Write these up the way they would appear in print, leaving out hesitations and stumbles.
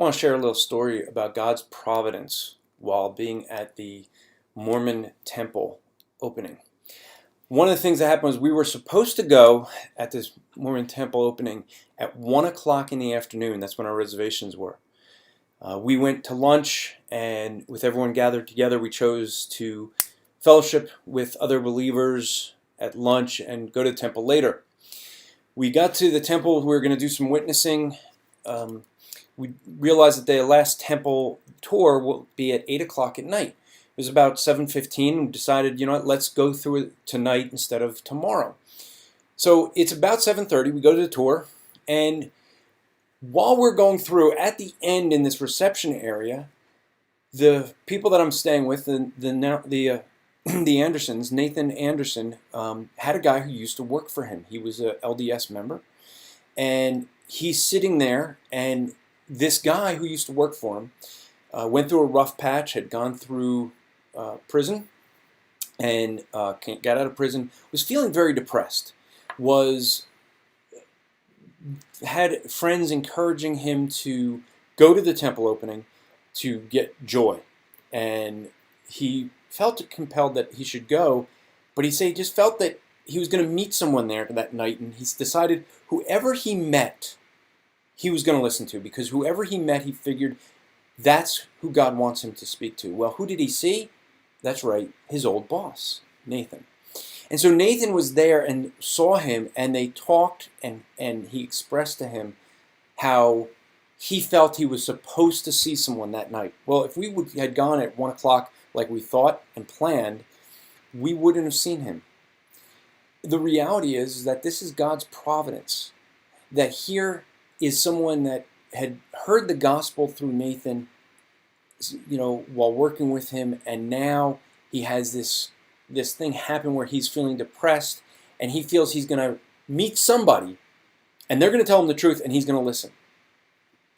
I want to share a little story about God's providence while being at the Mormon temple opening. One of the things that happened was we were supposed to go at this Mormon temple opening at 1 o'clock in the afternoon. That's when our reservations were. We went to lunch, and with everyone gathered together, we chose to fellowship with other believers at lunch and go to the temple later. We got to the temple. We were going to do some witnessing. We realized that the last temple tour will be at 8 o'clock at night. It was about 7:15. We decided, you know what, let's go through it tonight instead of tomorrow. So it's about 7:30. We go to the tour, and while we're going through, at the end in this reception area, the people that I'm staying with, the Andersons, Nathan Anderson, had a guy who used to work for him. He was a LDS member, and he's sitting there, and this guy who used to work for him went through a rough patch, had gone through prison, and got out of prison, was feeling very depressed, had friends encouraging him to go to the temple opening to get joy, and he felt compelled that he should go, but he said he just felt that he was going to meet someone there that night, and he's decided whoever he met, he was going to listen to, because whoever he met, he figured that's who God wants him to speak to. Well, who did he see? That's right, his old boss, Nathan. And so Nathan was there and saw him, and they talked, and he expressed to him how he felt he was supposed to see someone that night. Well, if we had gone at 1 o'clock like we thought and planned, we wouldn't have seen him. The reality is that this is God's providence, that here is someone that had heard the gospel through Nathan, while working with him, and now he has this thing happen where he's feeling depressed, and he feels he's going to meet somebody, and they're going to tell him the truth, and he's going to listen.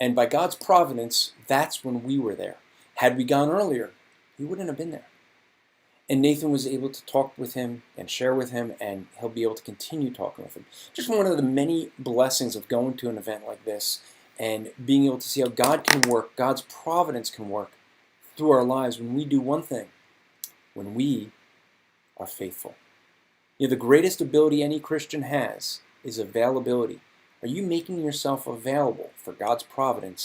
And by God's providence, that's when we were there. Had we gone earlier, he wouldn't have been there. And Nathan was able to talk with him and share with him, and he'll be able to continue talking with him. Just one of the many blessings of going to an event like this and being able to see how God can work, God's providence can work through our lives when we do one thing, when we are faithful. The greatest ability any Christian has is availability. Are you making yourself available for God's providence?